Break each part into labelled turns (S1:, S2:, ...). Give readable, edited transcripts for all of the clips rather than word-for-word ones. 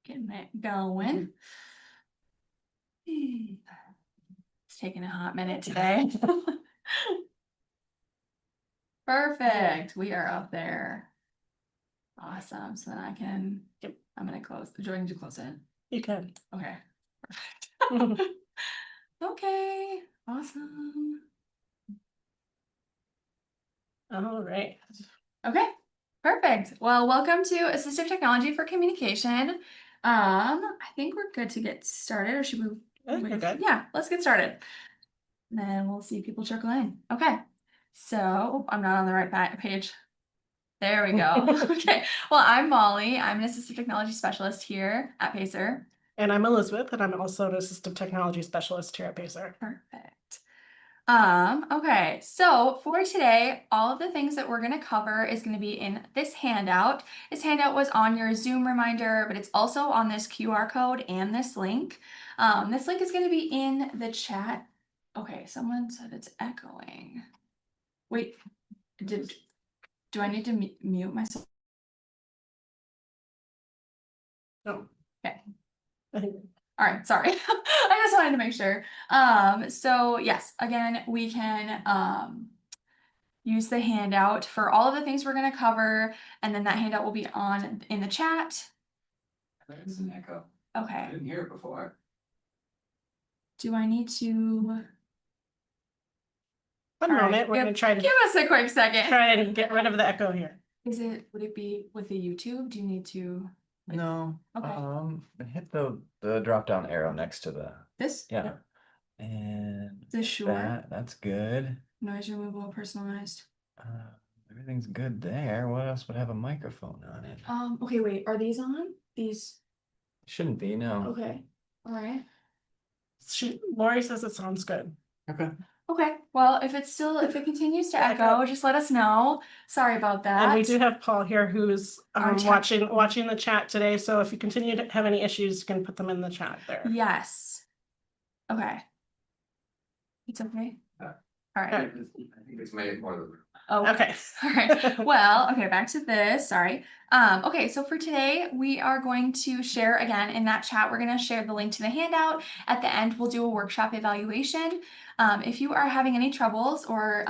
S1: Getting it going. It's taking a hot minute today. Perfect. We are up there. Awesome. So then I can, I'm gonna close. Do I need to close it?
S2: You can.
S1: Okay. Perfect. Okay. Awesome.
S2: All right.
S1: Okay. Perfect. Well, welcome to Assistive Technology for Communication. I think we're good to get started, or should we?
S2: I think we're good.
S1: Yeah, let's get started. And then we'll see people trickle in. Okay. So I'm not on the right page. There we go. Okay. Well, I'm Molly. I'm an assistive technology specialist here at Pacer.
S2: And I'm Elizabeth, and I'm also an assistive technology specialist here at Pacer.
S1: Perfect. Okay, so for today, all of the things that we're going to cover is going to be in this handout. This handout was on your Zoom reminder, but it's also on this QR code and this link. This link is going to be in the chat. Okay, someone said it's echoing. Wait, do I need to mute myself?
S2: No.
S1: Okay.
S2: I think.
S1: All right, sorry. I just wanted to make sure. So yes, again, we can use the handout for all of the things we're going to cover, and then that handout will be on in the chat.
S3: There's an echo.
S1: Okay.
S3: I didn't hear it before.
S1: Do I need to?
S2: One moment, we're going to try to
S1: give us a quick second.
S2: try and get rid of the echo here.
S1: Would it be with the YouTube? Do you need to?
S4: No.
S1: Okay.
S4: Hit the drop down arrow next to the
S1: This?
S4: yeah. And
S1: This sure.
S4: that's good.
S1: Noise removal, personalized.
S4: Everything's good there. What else would have a microphone on it?
S1: Okay, wait, are these on? These
S4: Shouldn't be, no.
S1: okay. All right.
S2: Lori says it sounds good.
S4: Okay.
S1: Okay, well, if it continues to echo, just let us know. Sorry about that.
S2: And we do have Paul here who's
S1: Our chat.
S2: watching the chat today. So if you continue to have any issues, you can put them in the chat there.
S1: Yes. Okay. It's okay. All right.
S3: I think it's made more than.
S1: Oh,
S2: Okay.
S1: All right. Well, okay, back to this. Sorry. Okay, so for today, we are going to share again in that chat. We're going to share the link to the handout. At the end, we'll do a workshop evaluation. If you are having any troubles or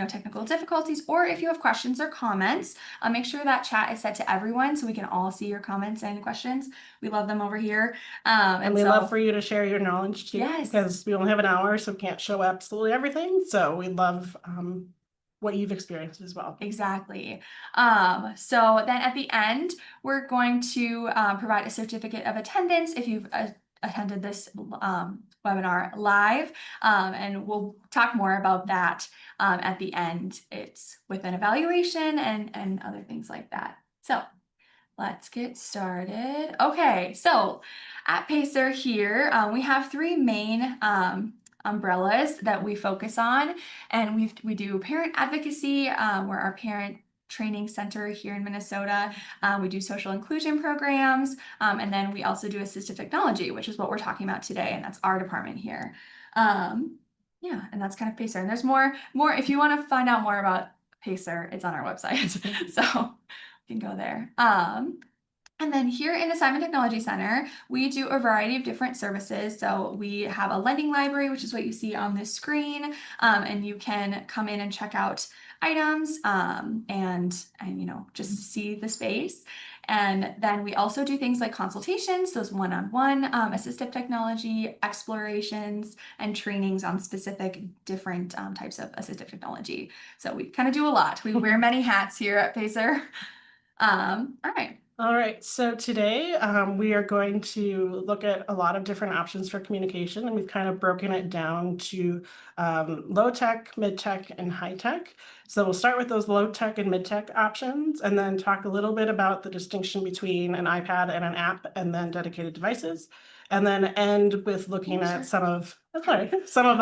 S1: technical difficulties, or if you have questions or comments, make sure that chat is set to everyone so we can all see your comments and questions. We love them over here.
S2: And we love for you to share your knowledge too,
S1: Yes.
S2: because we only have an hour, so we can't show absolutely everything. So we love what you've experienced as well.
S1: Exactly. So then at the end, we're going to provide a certificate of attendance if you've attended this webinar live, and we'll talk more about that at the end. It's with an evaluation and other things like that. So let's get started. Okay, so at Pacer here, we have three main umbrellas that we focus on, and we do parent advocacy. We're our parent training center here in Minnesota. We do social inclusion programs, and then we also do assistive technology, which is what we're talking about today, and that's our department here. Yeah, and that's kind of Pacer. And there's more if you want to find out more about Pacer, it's on our website, so you can go there. And then here in Assignment Technology Center, we do a variety of different services. So we have a lending library, which is what you see on this screen, and you can come in and check out items and just see the space. And then we also do things like consultations, those one-on-one assistive technology explorations and trainings on specific different types of assistive technology. So we kind of do a lot. We wear many hats here at Pacer.
S2: All right, so today we are going to look at a lot of different options for communication, and we've kind of broken it down to low tech, mid tech, and high tech. So we'll start with those low tech and mid tech options, and then talk a little bit about the distinction between an iPad and an app, and then dedicated devices, and then end with looking at some of the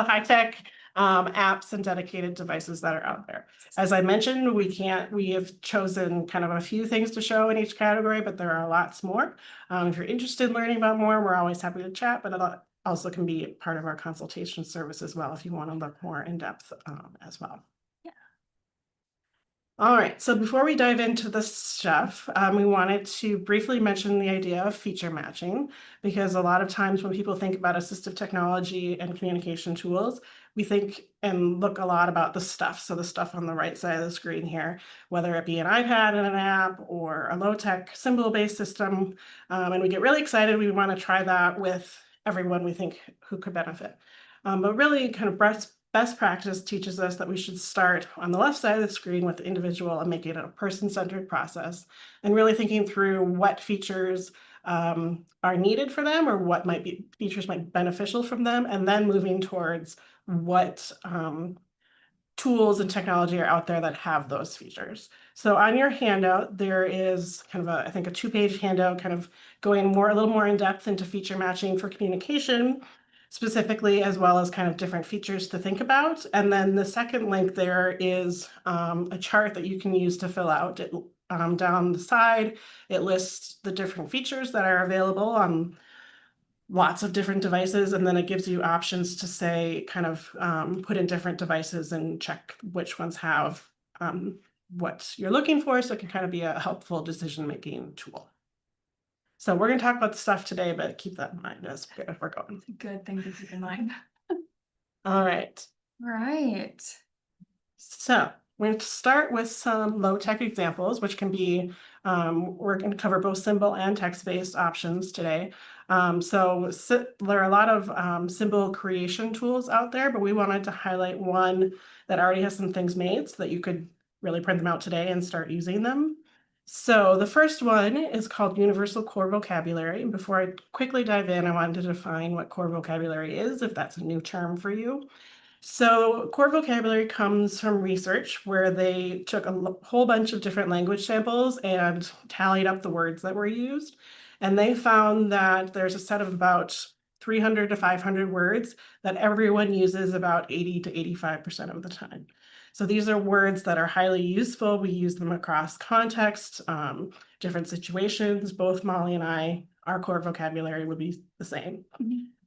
S2: high tech apps and dedicated devices that are out there. As I mentioned, we have chosen kind of a few things to show in each category, but there are lots more. If you're interested in learning about more, we're always happy to chat, but it also can be part of our consultation service as well if you want to look more in depth as well.
S1: Yeah.
S2: All right, so before we dive into the stuff, we wanted to briefly mention the idea of feature matching, because a lot of times when people think about assistive technology and communication tools, we think and look a lot about the stuff. So the stuff on the right side of the screen here, whether it be an iPad and an app or a low-tech symbol-based system, and we get really excited. We want to try that with everyone we think who could benefit. But really kind of best practice teaches us that we should start on the left side of the screen with the individual and make it a person-centered process, and really thinking through what features are needed for them, or what features might be beneficial from them, and then moving towards what tools and technology are out there that have those features. So on your handout, there is kind of I think a 2-page handout kind of going a little more in depth into feature matching for communication specifically, as well as kind of different features to think about. And then the second link there is a chart that you can use to fill out. Down the side, it lists the different features that are available on lots of different devices, and then it gives you options to say kind of put in different devices and check which ones have what you're looking for, so it can kind of be a helpful decision-making tool. So we're going to talk about the stuff today, but keep that in mind as we're going.
S1: Good thing to keep in mind.
S2: All right.
S1: Right.
S2: So we're going to start with some low-tech examples, which can be, we're going to cover both symbol and text-based options today. So there are a lot of symbol creation tools out there, but we wanted to highlight one that already has some things made so that you could really print them out today and start using them. So the first one is called Universal Core Vocabulary. And before I quickly dive in, I wanted to define what core vocabulary is, if that's a new term for you. So core vocabulary comes from research where they took a whole bunch of different language samples and tallied up the words that were used. And they found that there's a set of about 300 to 500 words that everyone uses about 80 to 85% of the time. So these are words that are highly useful. We use them across contexts, different situations. Both Molly and our core vocabulary would be the same.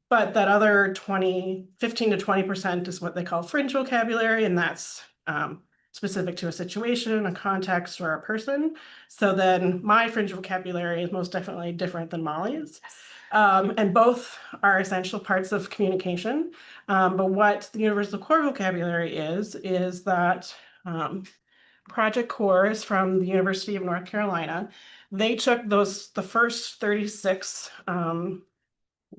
S2: But that other 15 to 20% is what they call fringe vocabulary, and that's specific to a situation, a context, or a person. So then my fringe vocabulary is most definitely different than Molly's. And both are essential parts of communication. But what the universal core vocabulary is that Project Core is from the University of North Carolina. They took the first 36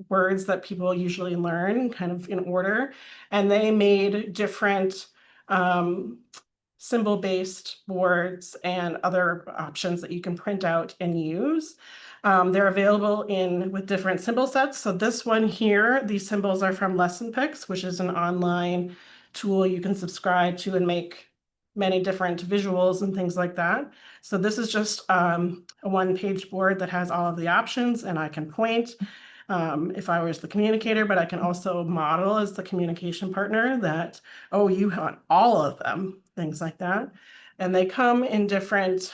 S2: words that people usually learn kind of in order, and they made different symbol-based boards and other options that you can print out and use. They're available with different symbol sets. So this one here, these symbols are from Lesson Picks, which is an online tool you can subscribe to and make many different visuals and things like that. So this is just a 1-page board that has all of the options, and I can point if I was the communicator, but I can also model as the communication partner that, oh, you want all of them, things like that. And they come in different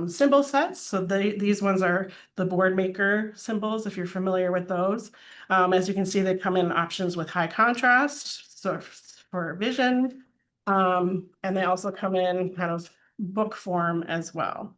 S2: symbol sets. So these ones are the board maker symbols, if you're familiar with those. As you can see, they come in options with high contrast, so for vision. And they also come in kind of book form as well.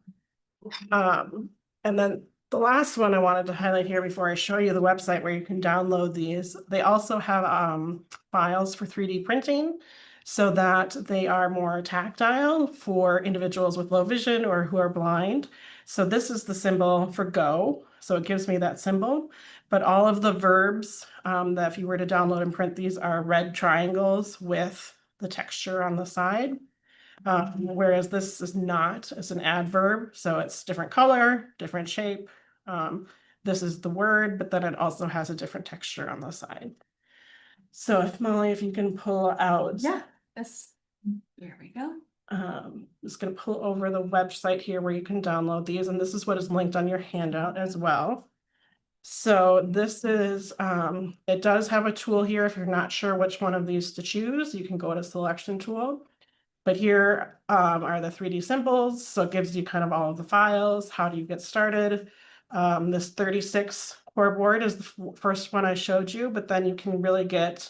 S2: And then the last one I wanted to highlight here before I show you the website where you can download these, they also have files for 3D printing so that they are more tactile for individuals with low vision or who are blind. So this is the symbol for go. So it gives me that symbol, but all of the verbs that if you were to download and print these are red triangles with the texture on the side. Whereas this is not, it's an adverb, so it's different color, different shape. This is the word, but then it also has a different texture on the side. So Molly, if you can pull out.
S1: Yeah, here we go.
S2: I'm just going to pull over the website here where you can download these, and this is what is linked on your handout as well. So this is, it does have a tool here. If you're not sure which one of these to choose, you can go to selection tool. But here are the 3D symbols. So it gives you kind of all of the files. How do you get started? This 36 core board is the first one I showed you, but then you can really get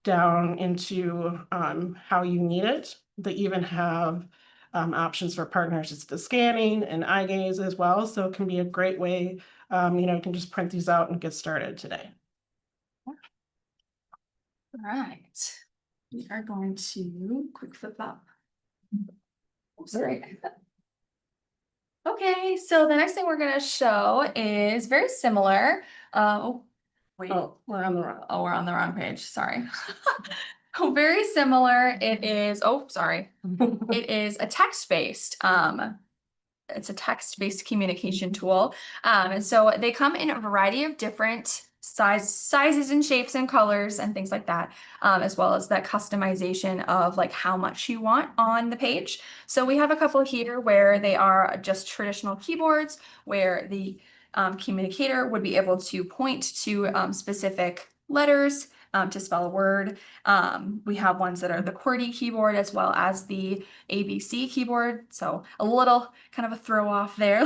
S2: down into how you need it. They even have options for partners. It's the scanning and eye gaze as well. So it can be a great way, you can just print these out and get started today.
S1: All right. We are going to quick flip up. Oh, sorry. Okay, so the next thing we're gonna show is very similar. Oh, wait.
S2: Oh, we're on the wrong.
S1: Oh, we're on the wrong page. Sorry. Oh, very similar. It is, oh, sorry. It is a text-based, it's a text-based communication tool. And so they come in a variety of different sizes and shapes and colors and things like that, as well as that customization of like how much you want on the page. So we have a couple here where they are just traditional keyboards where the communicator would be able to point to specific letters to spell a word. We have ones that are the QWERTY keyboard as well as the ABC keyboard. So a little kind of a throw off there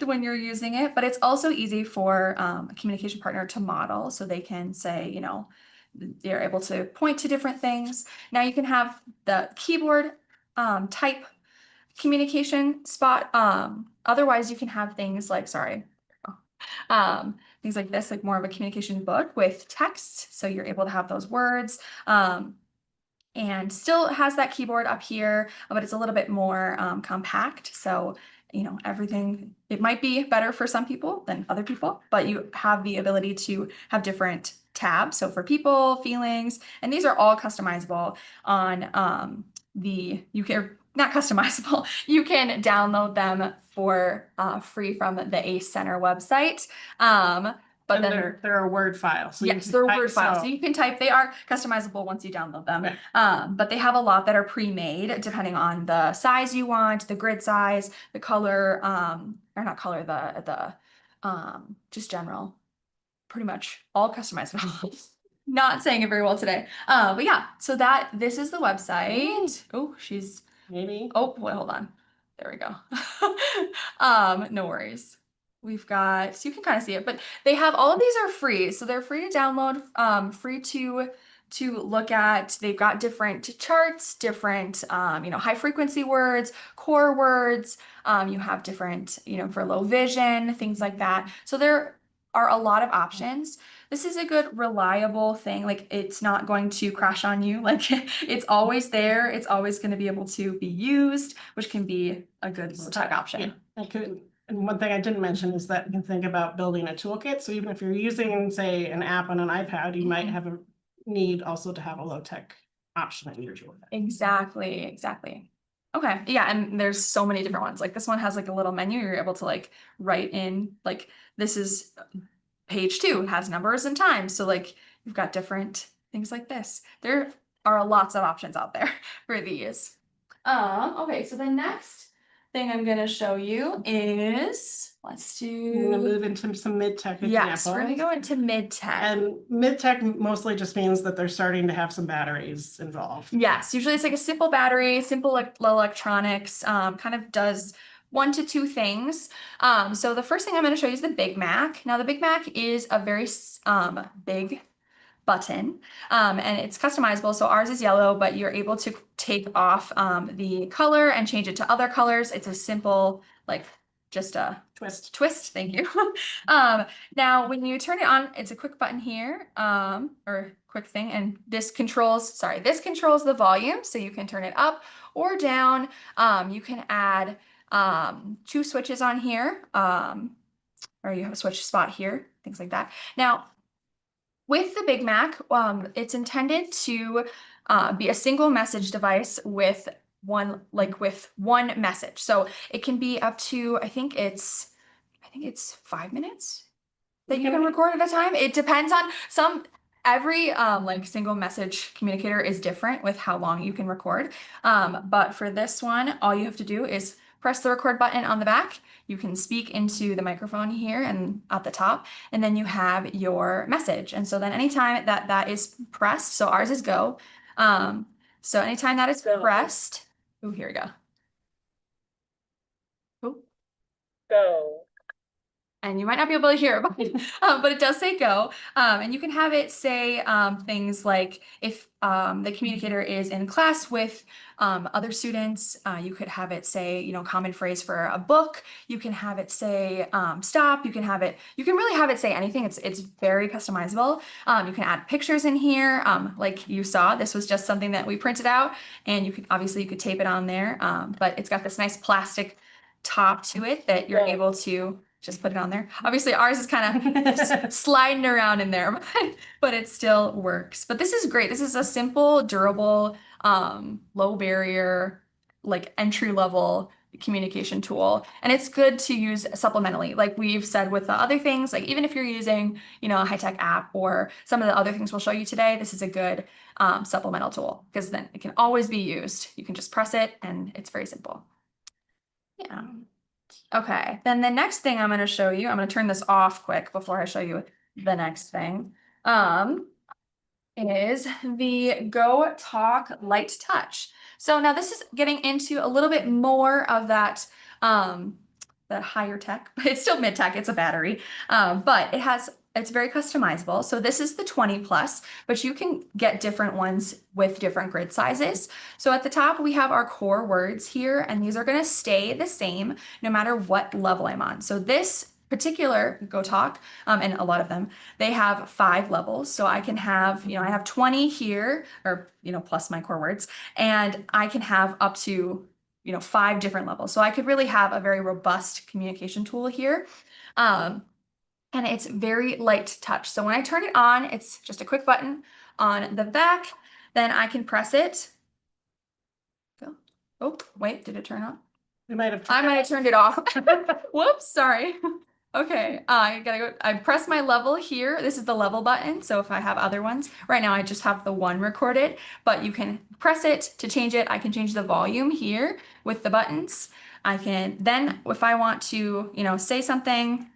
S1: when you're using it, but it's also easy for a communication partner to model. So they can say, you know, they're able to point to different things. Now you can have the keyboard type communication spot. Otherwise you can have things like, sorry, things like this, like more of a communication book with text. So you're able to have those words. And still has that keyboard up here, but it's a little bit more compact. So, you know, everything, it might be better for some people than other people, but you have the ability to have different tabs. So for people, feelings, and these are all customizable on you can, not customizable, you can download them for free from the ACE Center website. But
S2: And
S1: then
S2: they're a Word file. So
S1: yes,
S2: you
S1: they're
S2: can
S1: Word
S2: type,
S1: files. So
S2: so-
S1: you can type, they are customizable once you download them.
S2: Okay.
S1: But they have a lot that are pre-made depending on the size you want, the grid size, the color, or not color, the just general, pretty much all customizable. Not saying it very well today. But yeah, so this is the website. Oh,
S2: Maybe.
S1: oh, wait, hold on. There we go. No worries. We've got, so you can kind of see it, but they have, all of these are free. So they're free to download, free to look at. They've got different charts, different, you know, high frequency words, core words. You have different, you know, for low vision, things like that. So there are a lot of options. This is a good, reliable thing. Like it's not going to crash on you. Like it's always there. It's always going to be able to be used, which can be a good tech option.
S2: Yeah. And one thing I didn't mention is that you can think about building a toolkit. So even if you're using, say, an app on an iPad, you might have a need also to have a low tech option in your toolkit.
S1: Exactly. Okay, yeah, and there's so many different ones. Like this one has like a little menu. You're able to like write in, like this is page 2, has numbers and times. So like you've got different things like this. There are lots of options out there for these. Okay, so the next thing I'm gonna show you is, let's
S2: We're gonna
S1: do,
S2: move into some mid-tech
S1: yes, we're gonna
S2: examples.
S1: go into mid-tech.
S2: And mid-tech mostly just means that they're starting to have some batteries involved.
S1: Yes, usually it's like a simple battery, simple electronics, kind of does 1 to 2 things. So the first thing I'm going to show you is the Big Mac. Now the Big Mac is a very big button, and it's customizable. So ours is yellow, but you're able to take off the color and change it to other colors. It's a simple, like just a twist. Thank you. Now when you turn it on, it's a quick button here, or quick thing, and this controls the volume, so you can turn it up or down. You can add 2 switches on here, or you have a switch spot here, things like that. Now with the Big Mac, it's intended to be a single message device with one message. So it can be up to, I think it's 5 minutes that you can record at a time. It depends on every like single message communicator is different with how long you can record. But for this one, all you have to do is press the record button on the back. You can speak into the microphone here and at the top, and then you have your message. And so then anytime that is pressed, so ours is go. So anytime that is pressed, oh, here we go. Oh.
S5: Go.
S1: and you might not be able to hear it, but it does say go. And you can have it say things like if the communicator is in class with other students, you could have it say, you know, common phrase for a book. You can have it say stop. You can really have it say anything. It's very customizable. You can add pictures in here. Like you saw, this was just something that we printed out, and you could tape it on there. But it's got this nice plastic top to it that you're able to just put it on there. Obviously ours is kind of sliding around in there, but it still works. But this is great. This is a simple, durable, low barrier, like entry level communication tool. And it's good to use supplementally. Like we've said with the other things, like even if you're using, you know, a high-tech app or some of the other things we'll show you today, this is a good supplemental tool because then it can always be used. You can just press it and it's very simple. Yeah. Okay, then the next thing I'm going to show you, I'm going to turn this off quick before I show you the next thing, is the Go Talk Light Touch. So now this is getting into a little bit more of that, that higher tech, but it's still mid tech, it's a battery, but it's very customizable. So this is the 20 plus, but you can get different ones with different grid sizes. So at the top, we have our core words here, and these are going to stay the same no matter what level I'm on. So this particular Go Talk, and a lot of them, they have 5 levels. So I can have, you know, I have 20 here, or, you know, plus my core words, and I can have up to, you know, 5 different levels. So I could really have a very robust communication tool here. And it's very light touch. So when I turn it on, it's just a quick button on the back. Then I can press it. Go. Oh, wait, did it turn on?
S2: We might have.
S1: I might have turned it off. Whoops, sorry. Okay, I gotta go. I press my level here. This is the level button. So if I have other ones, right now I just have the one recorded, but you can press it to change it. I can change the volume here with the buttons. I can then, if I want to, you know, say something,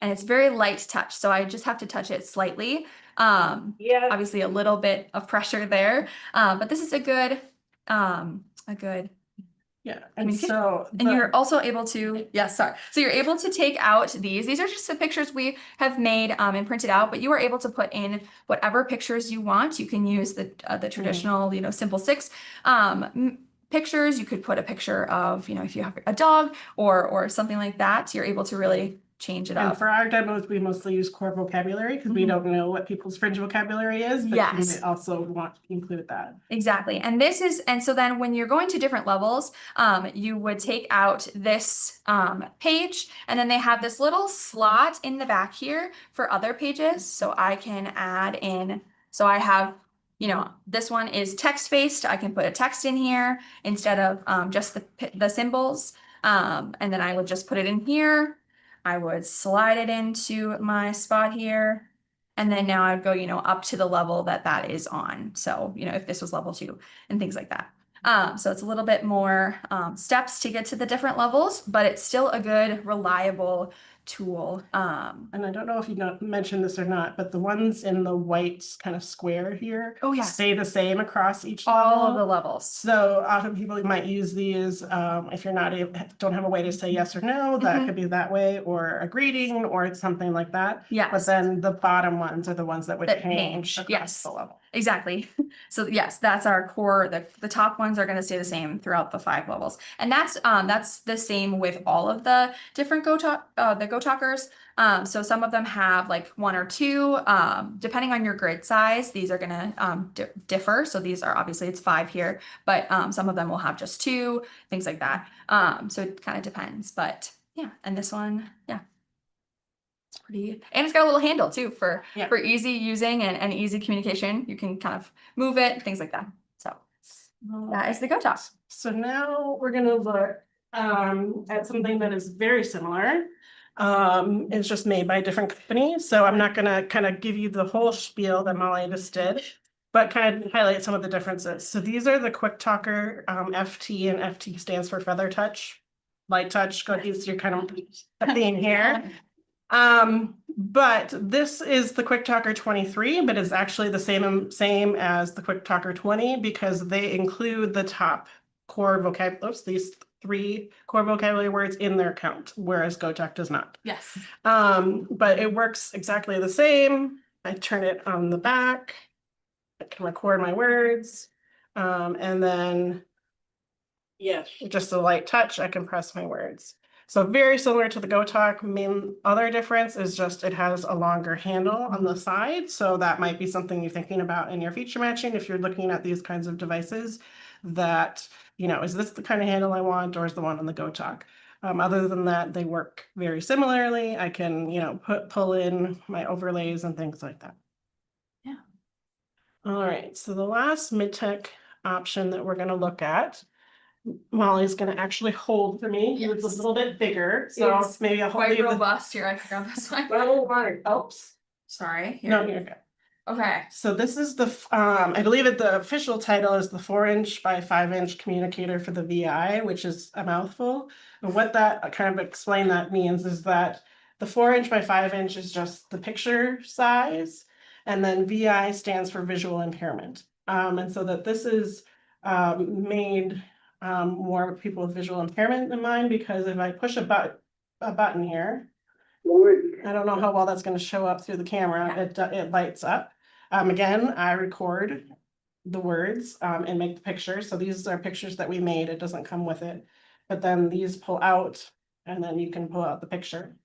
S1: and it's very light touch, so I just have to touch it slightly.
S2: Yeah.
S1: Obviously a little bit of pressure there, but this is a good
S2: Yeah, and
S1: communication.
S2: so
S1: And you're also able to, so you're able to take out these are just the pictures we have made and printed out, but you are able to put in whatever pictures you want. You can use the traditional, you know, simple 6 pictures. You could put a picture of, you know, if you have a dog or something like that. You're able to really change it
S2: and
S1: up.
S2: for our demos, we mostly use core vocabulary because we don't know what people's fringe vocabulary is, but
S1: Yes.
S2: we also want to include that.
S1: Exactly. And so then when you're going to different levels, you would take out this page, and then they have this little slot in the back here for other pages. So I can add in, so I have, you know, this one is text-based. I can put a text in here instead of just the symbols. And then I would just put it in here. I would slide it into my spot here. And then now I'd go, you know, up to the level that is on. So, you know, if this was level 2 and things like that. So it's a little bit more steps to get to the different levels, but it's still a good, reliable tool.
S2: And I don't know if you mentioned this or not, but the ones in the white kind of square here stay the same across each level.
S1: All of the levels.
S2: So often people might use these if you're don't have a way to say yes or no, that could be that way, or a greeting or something like that.
S1: Yes.
S2: But then the bottom ones are the ones that would change across the level.
S1: Exactly. So yes, that's our core. The top ones are going to stay the same throughout the 5 levels, and that's the same with all of the different Go Talkers. So some of them have like 1 or 2, depending on your grid size. These are going to differ. So these are obviously it's 5 here, but some of them will have just 2, things like that. So it kind of depends, but yeah. And this one, yeah. It's pretty, and it's got a little handle too for easy using and easy communication. You can kind of move it, things like that. So that is the Go Talk.
S2: So now we're gonna look at something that is very similar. It's just made by a different company. So I'm not gonna kind of give you the whole spiel that Molly just did, but kind of highlight some of the differences. So these are the Quick Talker FT, and FT stands for Feather Touch, Light Touch. Go use your kind of theme here. But this is the Quick Talker 23, but it's actually the same as the Quick Talker 20 because they include the top core vocabulary, these 3 core vocabulary words in their count, whereas GoTalk does not.
S1: Yes.
S2: But it works exactly the same. I turn it on the back. I can record my words. And then, yeah, just a light touch, I can press my words. So very similar to the GoTalk. Main other difference is just it has a longer handle on the side. So that might be something you're thinking about in your feature matching if you're looking at these kinds of devices that, is this the kind of handle I want or is the one on the GoTalk? Other than that, they work very similarly. I can, pull in my overlays and things like that.
S1: Yeah.
S2: All right, so the last mid-tech option that we're going to look at, Molly's going to actually hold for me. He was a
S1: Yes.
S2: little bit bigger, so
S1: It's
S2: maybe I'll hold
S1: Quite
S2: you.
S1: robust here. I can grab this one.
S2: Oops.
S1: Sorry. Here.
S2: No, you're good.
S1: Okay.
S2: So this is I believe the official title is the 4-inch by 5-inch communicator for the VI, which is a mouthful. And what that kind of explain that means is that the 4-inch by 5-inch is just the picture size, and then VI stands for visual impairment. And so that this is made more people with visual impairment in mind, because if I push a button here, I don't know how well that's going to show up through the camera. It lights up. Again, I record the words and make the pictures. So these are pictures that we made. It doesn't come with it, but then these pull out, and then you can pull out the picture.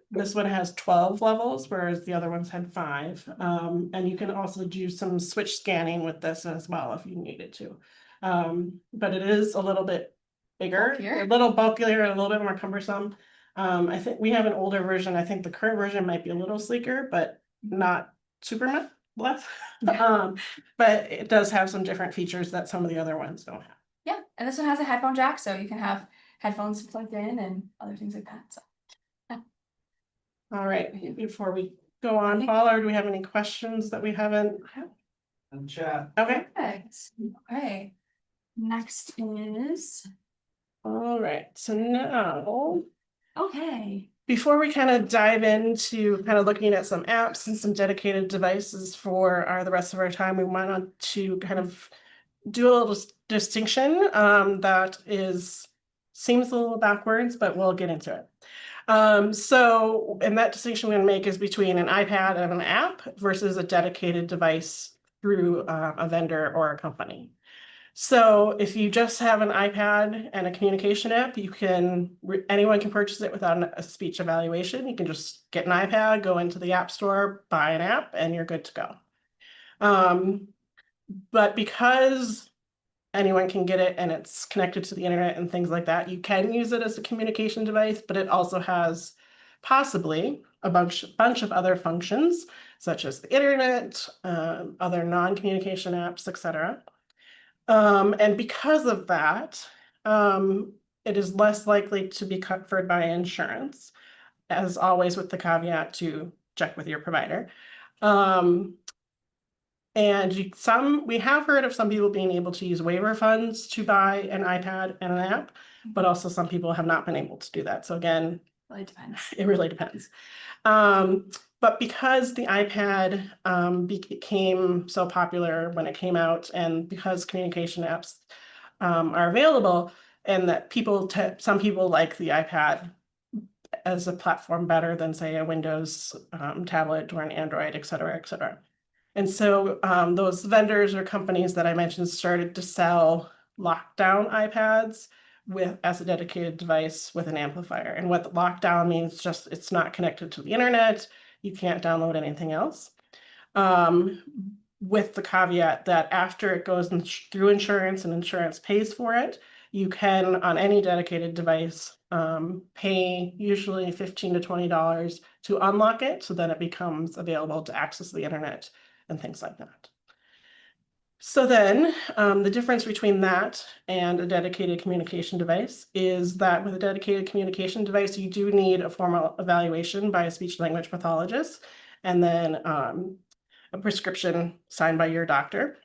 S2: This one has 12 levels, whereas the other ones had 5. And you can also do some switch scanning with this as well if you needed to. But it is a little bit bigger,
S1: Bulkier.
S2: a little bulkier, a little bit more cumbersome. I think we have an older version. I think the current version might be a little sleeker, but not super much less. But it does have some different features that some of the other ones don't have.
S1: Yeah, and this one has a headphone jack, so you can have headphones plugged in and other things like that. So
S2: All right, before we go on, Paul, or do we have any questions that we haven't?
S4: And chat.
S2: Okay.
S1: perfect. Okay. Next is
S2: All right, so now,
S1: okay.
S2: before we kind of dive into kind of looking at some apps and some dedicated devices for the rest of our time, we wanted to kind of do a little distinction that seems a little backwards, but we'll get into it. And that distinction we're going to make is between an iPad and an app versus a dedicated device through a vendor or a company. So if you just have an iPad and a communication app, anyone can purchase it without a speech evaluation. You can just get an iPad, go into the App Store, buy an app, and you're good to go. But because anyone can get it and it's connected to the internet and things like that, you can use it as a communication device, but it also has possibly a bunch of other functions, such as the internet, other non-communication apps, etc. And because of that, it is less likely to be covered by insurance, as always with the caveat to check with your provider. And we have heard of some people being able to use waiver funds to buy an iPad and an app, but also some people have not been able to do that. So again,
S1: Really depends.
S2: it really depends. But because the iPad became so popular when it came out, and because communication apps are available, and that some people like the iPad as a platform better than, say, a Windows tablet or an Android, et cetera, et cetera. And so those vendors or companies that I mentioned started to sell lockdown iPads as a dedicated device with an amplifier. And what the lockdown means, just it's not connected to the internet. You can't download anything else. With the caveat that after it goes through insurance and insurance pays for it, you can, on any dedicated device, pay usually $15 to $20 to unlock it, so then it becomes available to access the internet and things like that. So then the difference between that and a dedicated communication device is that with a dedicated communication device, you do need a formal evaluation by a speech language pathologist, and then a prescription signed by your doctor.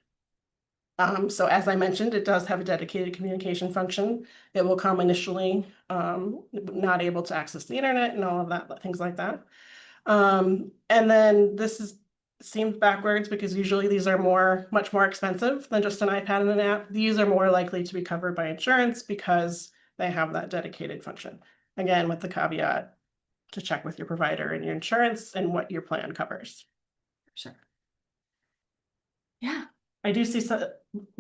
S2: So as I mentioned, it does have a dedicated communication function. It will come initially not able to access the internet and all of that, things like that. And then this is seems backwards because usually these are much more expensive than just an iPad and an app. These are more likely to be covered by insurance because they have that dedicated function. Again, with the caveat to check with your provider and your insurance and what your plan covers.
S1: Sure. Yeah.
S2: I do see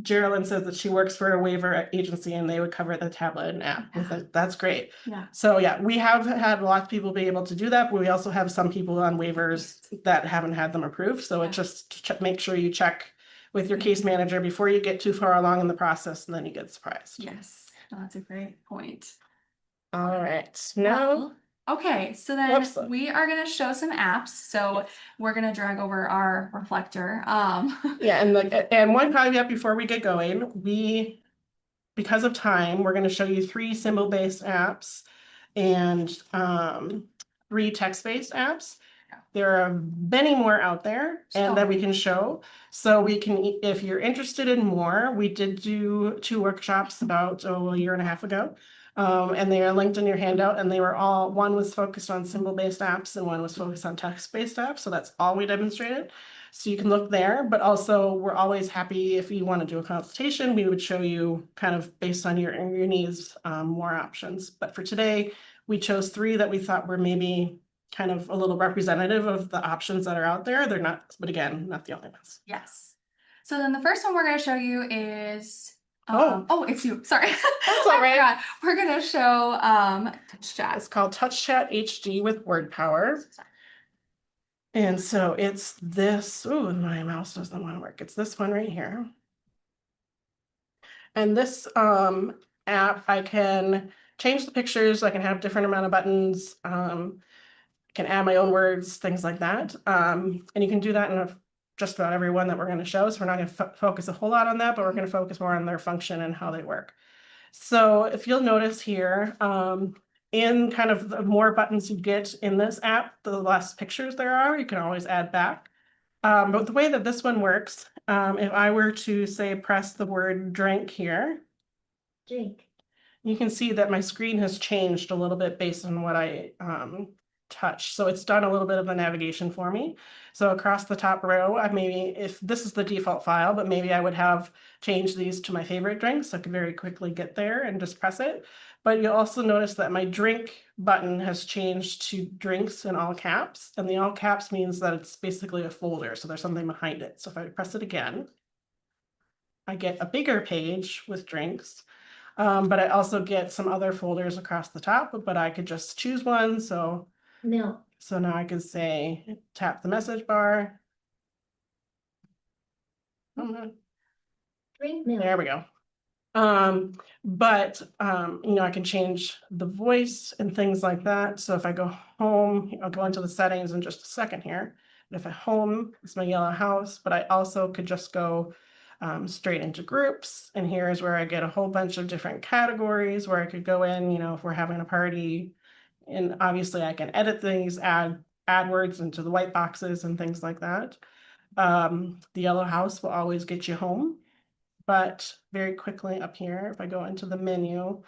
S2: Geraldine says that she works for a waiver agency and they would cover the tablet and app with it. That's great.
S1: Yeah.
S2: So yeah, we have had lots of people be able to do that, but we also have some people on waivers that haven't had them approved. So it just make sure you check with your case manager before you get too far along in the process and then you get surprised.
S1: Yes. No, that's a great point.
S2: All right, now.
S1: Well, okay, so then
S2: Whoops.
S1: we are gonna show some apps. So we're gonna drag over our reflector.
S2: Yeah, and one caveat before we get going, because of time, we're going to show you 3 symbol-based apps and 3 text-based apps. There are many more out there and that we can show. So we can, if you're interested in more, we did do 2 workshops about a year and a half ago. And they are linked in your handout and they were one was focused on symbol-based apps and one was focused on text-based apps. So that's all we demonstrated. So you can look there, but also we're always happy if you want to do a consultation, we would show you kind of based on your needs, more options. But for today, we chose 3 that we thought were maybe kind of a little representative of the options that are out there. They're not, but again, not the only ones.
S1: Yes. So then the first one we're gonna show you is it's you. Sorry.
S2: That's all right.
S1: I forgot. We're gonna show Touch Chat.
S2: It's called Touch Chat HD with Word Power. And so it's this, ooh, my mouse doesn't want to work. It's this one right here. And this app, I can change the pictures. I can have different amount of buttons. Can add my own words, things like that. And you can do that in just about every one that we're going to show. So we're not going to focus a whole lot on that, but we're going to focus more on their function and how they work. So if you'll notice here, in kind of the more buttons you get in this app, the less pictures there are, you can always add back. But the way that this one works, if I were to say press the word drink here,
S5: Drink.
S2: you can see that my screen has changed a little bit based on what I touch. So it's done a little bit of the navigation for me. So across the top row, maybe if this is the default file, but maybe I would have changed these to my favorite drinks. So I could very quickly get there and just press it. But you'll also notice that my drink button has changed to drinks in all caps. And the all caps means that it's basically a folder. So there's something behind it. So if I press it again, I get a bigger page with drinks. But I also get some other folders across the top, but I could just choose one. So
S5: Milk.
S2: so now I can say, tap the message bar.
S5: Drink milk.
S2: There we go. You know, I can change the voice and things like that. So if I go home, I'll go into the settings in just a second here. And if I home, it's my yellow house, but I also could just go straight into groups. And here's where I get a whole bunch of different categories where I could go in, you know, if we're having a party. And obviously I can edit things, add words into the white boxes and things like that. The yellow house will always get you home, but very quickly up here, if I go into the menu,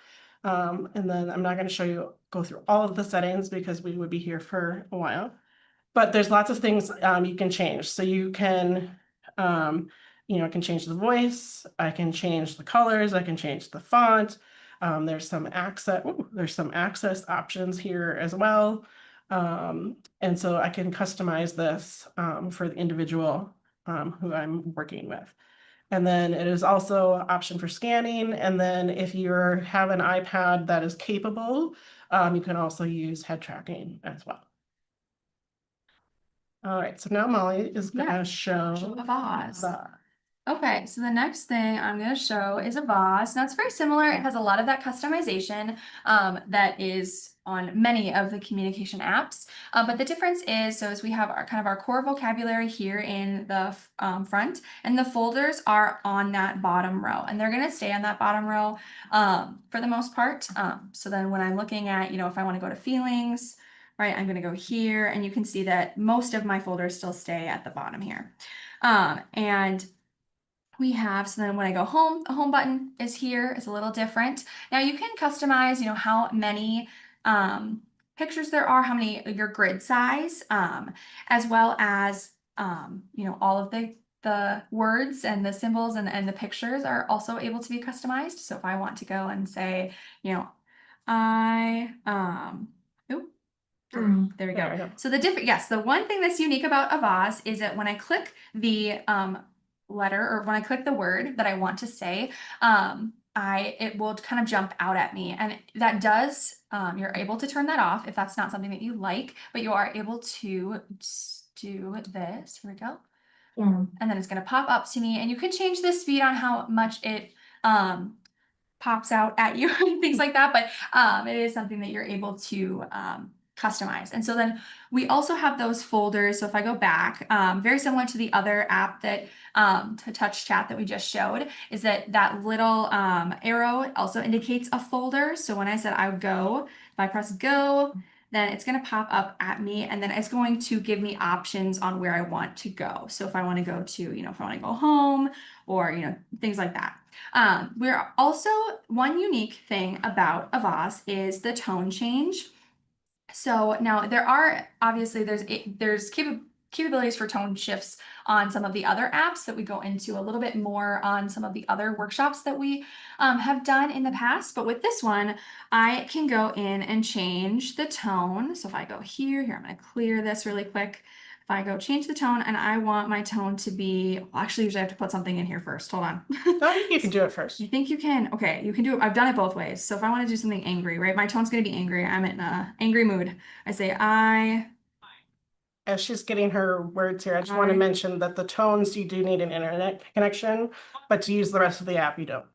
S2: and then I'm not going to go through all of the settings because we would be here for a while, but there's lots of things you can change. So you can, you know, I can change the voice, I can change the colors, I can change the font. There's some access options here as well. And so I can customize this for the individual who I'm working with. And then it is also an option for scanning. And then if you have an iPad that is capable, you can also use head tracking as well. All right, so now Molly is going to show
S1: a vase. Okay, so the next thing I'm going to show is a vase. Now it's very similar. It has a lot of that customization that is on many of the communication apps. But the difference is, so as we have our kind of our core vocabulary here in the front, and the folders are on that bottom row, and they're going to stay on that bottom row for the most part. So then when I'm looking at, you know, if I want to go to feelings, right, I'm going to go here, and you can see that most of my folders still stay at the bottom here. And we have, so then when I go home, the home button is here. It's a little different. Now you can customize, you know, how many pictures there are, how many, your grid size, as well as you know, all of the words and the symbols and the pictures are also able to be customized. So if I want to go and say, you know, oop, there we
S2: There we
S1: go.
S2: go.
S1: So yes, the one thing that's unique about Avaz is that when I click the letter, or when I click the word that I want to say, it will kind of jump out at me, and that does, you're able to turn that off if that's not something that you like, but you are able to do this. Here we go.
S5: Yeah.
S1: And then it's going to pop up to me, and you can change the speed on how much it pops out at you and things like that, but it is something that you're able to customize. And so then we also have those folders. So if I go back, very similar to the other app that to touch chat that we just showed, is that little arrow also indicates a folder. So when I said I would go, if I press go, then it's going to pop up at me, and then it's going to give me options on where I want to go. So if I want to go to, you know, if I want to go home, or, you know, things like that. We're also, one unique thing about Avaz is the tone change. So now there are, obviously there's capabilities for tone shifts on some of the other apps that we go into a little bit more on some of the other workshops that we have done in the past. But with this one, I can go in and change the tone. So if I go here, I'm going to clear this really quick. If I go change the tone, and I want my tone to be, well, actually, usually I have to put something in here first. Hold on.
S2: I think you can do it first.
S1: You think you can? Okay, you can do it. I've done it both ways. So if I want to do something angry, right? My tone's going to be angry. I'm in a angry mood. I say,
S2: As she's getting her words here, I just want to mention that the tones, you do need an internet connection, but to use the rest of the app, you don't.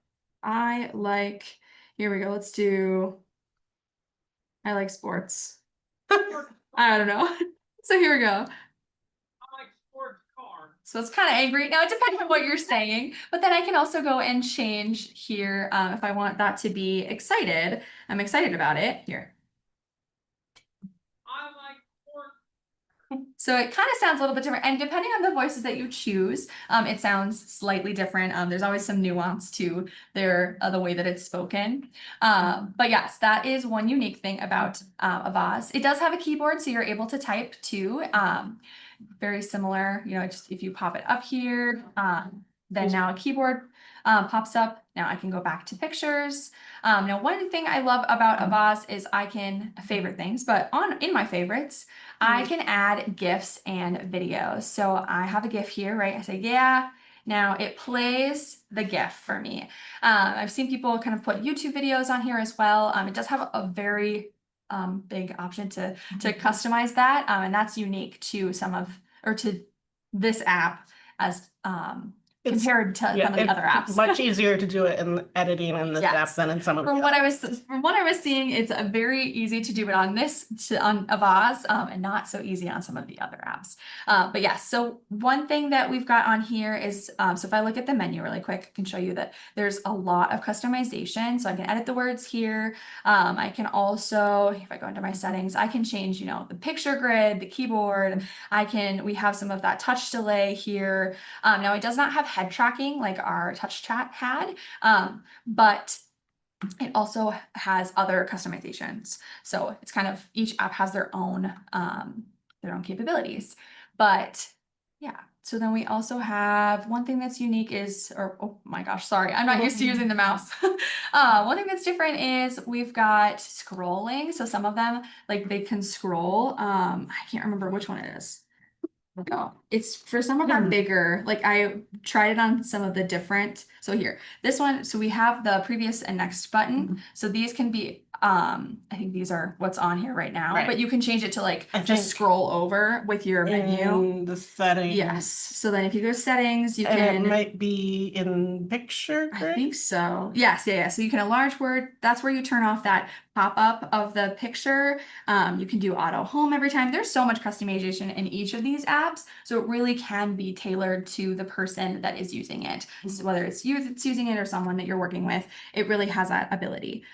S1: I like, here we go. I like sports. I don't know. So here we go. So it's kind of angry. Now it depends on what you're saying, but then I can also go and change here if I want that to be excited. I'm excited about it. Here. So it kind of sounds a little bit different, and depending on the voices that you choose, it sounds slightly different. There's always some nuance to the way that it's spoken. But yes, that is one unique thing about Avaz. It does have a keyboard, so you're able to type too. Very similar, you know, just if you pop it up here, then now a keyboard pops up. Now I can go back to pictures. Now one thing I love about Avaz is I can favorite things, but in my favorites, I can add GIFs and videos. So I have a GIF here, right? I say, yeah. Now it plays the GIF for me. I've seen people kind of put YouTube videos on here as well. It does have a very big option to customize that, and that's unique to to this app as compared to some of the other apps.
S2: Much easier to do it in editing in this app than in some of the
S1: From what I was seeing, it's very easy to do it on on Avaz, and not so easy on some of the other apps. But yes, so one thing that we've got on here is, so if I look at the menu really quick, I can show you that there's a lot of customization. So I can edit the words here. I can also, if I go into my settings, I can change, you know, the picture grid, the keyboard. We have some of that touch delay here. Now it does not have head tracking like our touch chat had, but it also has other customizations. So it's kind of, each app has their own capabilities. But yeah, so then we also have one thing that's unique is, oh my gosh, sorry, I'm not used to using the mouse. One thing that's different is we've got scrolling. So some of them, like, they can scroll. I can't remember which one it is. Oh, it's for some of them bigger. Like I tried it on some of the different. So here, this one. So we have the previous and next button. So these can be, I think these are what's on here right now, but you can change it to like just scroll over with your menu.
S2: In the settings.
S1: Yes. So then if you go to settings, you can.
S2: And it might be in picture grid?
S1: I think so. Yes, yeah. So you can enlarge word. That's where you turn off that pop-up of the picture. You can do auto home every time. There's so much customization in each of these apps. So it really can be tailored to the person that is using it. So whether it's you that's using it or someone that you're working with, it really has that ability.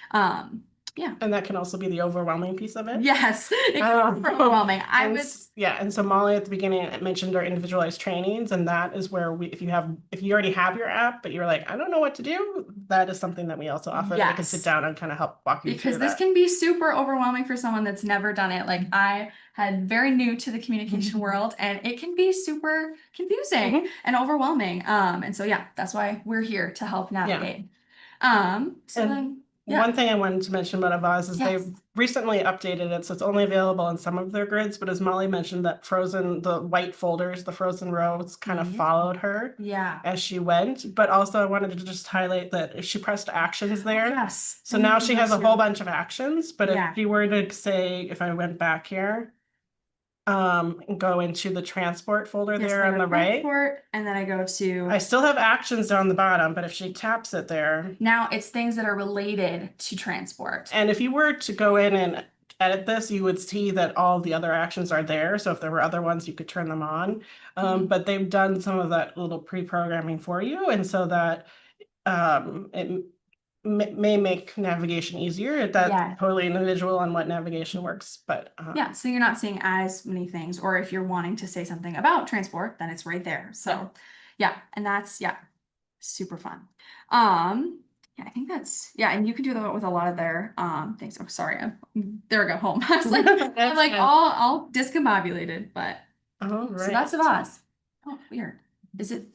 S1: Yeah.
S2: And that can also be the overwhelming piece of it.
S1: Yes, it can
S2: Um,
S1: be overwhelming. I
S2: And
S1: was
S2: yeah, and so Molly at the beginning mentioned our individualized trainings, and that is where if you already have your app, but you're like, I don't know what to do, that is something that we also offer that we can sit
S1: Yes.
S2: down and kind of help walk you
S1: because
S2: through
S1: this
S2: that.
S1: can be super overwhelming for someone that's never done it. Like I had very new to the communication world and it can be super confusing
S2: Mhm.
S1: and overwhelming. And so yeah, that's why we're here to help navigate. So
S2: And
S1: then yeah.
S2: One thing I wanted to mention about Avaz is
S1: Yes.
S2: they've recently updated it, so it's only available in some of their grids, but as Molly mentioned, that the white folders, the frozen rows kind of
S1: Mhm.
S2: followed her
S1: Yeah.
S2: as she went. But also I wanted to just highlight that if she pressed actions there,
S1: Yes.
S2: so
S1: I
S2: now
S1: mentioned
S2: she has a
S1: those
S2: whole
S1: too.
S2: bunch of actions, but
S1: Yeah.
S2: if she were to say, if I went back here, and go into the transport folder
S1: Yes,
S2: there
S1: I
S2: on
S1: go
S2: the
S1: to
S2: right,
S1: transport, and then I go to
S2: I still have actions down the bottom, but if she taps it there,
S1: now it's things that are related to transport.
S2: and if you were to go in and edit this, you would see that all the other actions are there. So if there were other ones, you could turn them on. But they've done some of that little pre-programming for you, and so that it may make navigation easier. That's
S1: Yeah.
S2: totally individual on what navigation works, but
S1: Yeah, so you're not seeing as many things, or if you're wanting to say something about transport, then it's right there. So yeah, and that's super fun. Yeah, I think that's and you can do that with a lot of their things. Oh, sorry, there we go, home. I was like, I'm like all discombobulated, but
S2: all
S1: so
S2: right.
S1: that's of us. Oh, weird. Is it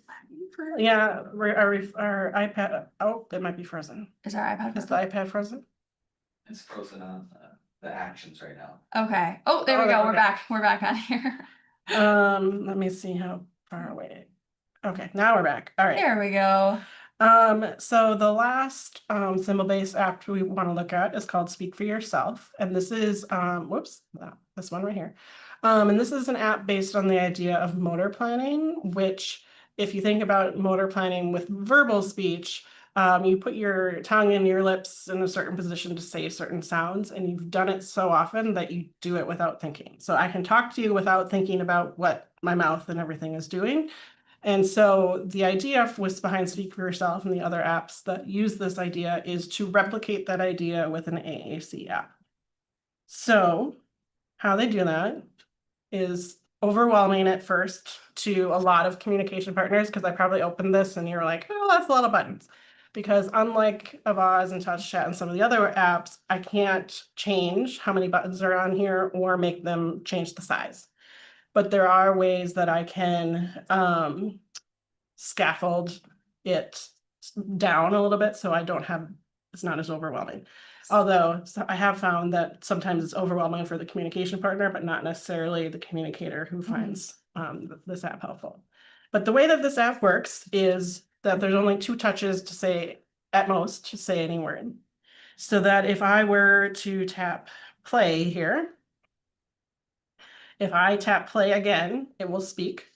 S1: for
S2: Yeah, our iPad. Oh, it might be frozen.
S1: is our iPad
S2: Is the iPad frozen?
S3: It's frozen on the actions right now.
S1: okay. Oh, there we go. We're
S2: okay.
S1: back. We're back on here.
S2: Let me see how far away. Okay, now we're back. All right.
S1: There we go.
S2: So the last symbol-based app we want to look at is called Speak for Yourself, and this is this one right here. And this is an app based on the idea of motor planning, which, if you think about motor planning with verbal speech, you put your tongue and your lips in a certain position to say certain sounds, and you've done it so often that you do it without thinking. So I can talk to you without thinking about what my mouth and everything is doing. And so the idea was behind Speak for Yourself and the other apps that use this idea is to replicate that idea with an AAC app. So how they do that is overwhelming at first to a lot of communication partners, because I probably opened this and you're like, oh, that's a lot of buttons. Because unlike Avaz and Touch Chat and some of the other apps, I can't change how many buttons are on here or make them change the size. But there are ways that I can scaffold it down a little bit so I don't have, it's not as overwhelming. Although I have found that sometimes it's overwhelming for the communication partner, but not necessarily the communicator who finds this app helpful. But the way that this app works is that there's only 2 touches to say, at most, to say any word. So that if I were to tap play here, if I tap play again, it will speak.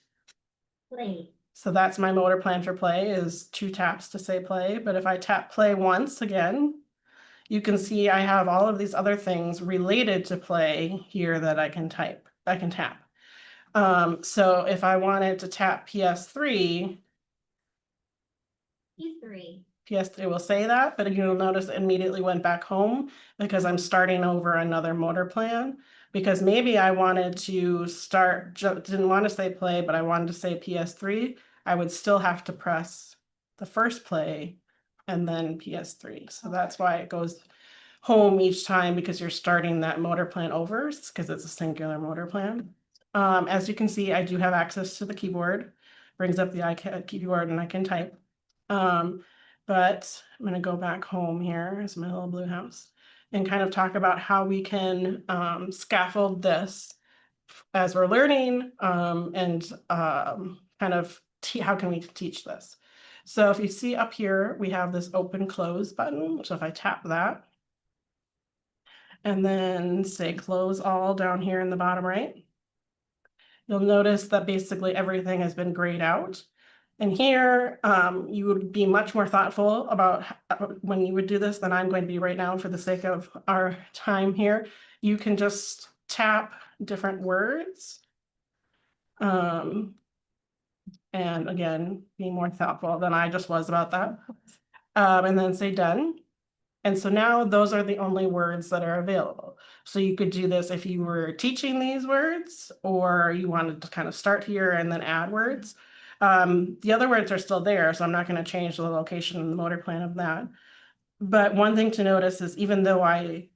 S5: Play.
S2: So that's my motor plan for play is 2 taps to say play. But if I tap play once again, you can see I have all of these other things related to play here that I can tap. So if I wanted to tap PS3,
S5: E3.
S2: PS3 will say that, but you'll notice it immediately went back home because I'm starting over another motor plan. Because maybe I wanted to didn't want to say play, but I wanted to say PS3. I would still have to press the first play and then PS3. So that's why it goes home each time, because you're starting that motor plan over, because it's a singular motor plan. As you can see, I do have access to the keyboard, brings up the keyboard and I can type. But I'm going to go back home here as my little blue house and kind of talk about how we can scaffold this as we're learning and kind of how can we teach this. So if you see up here, we have this open close button. So if I tap that and then say close all down here in the bottom right, you'll notice that basically everything has been grayed out. And here, you would be much more thoughtful about when you would do this than I'm going to be right now for the sake of our time here. You can just tap different words. And again, be more thoughtful than I just was about that. And then say done. And so now those are the only words that are available. So you could do this if you were teaching these words, or you wanted to kind of start here and then add words. The other words are still there, so I'm not going to change the location and the motor plan of that. But one thing to notice is even though I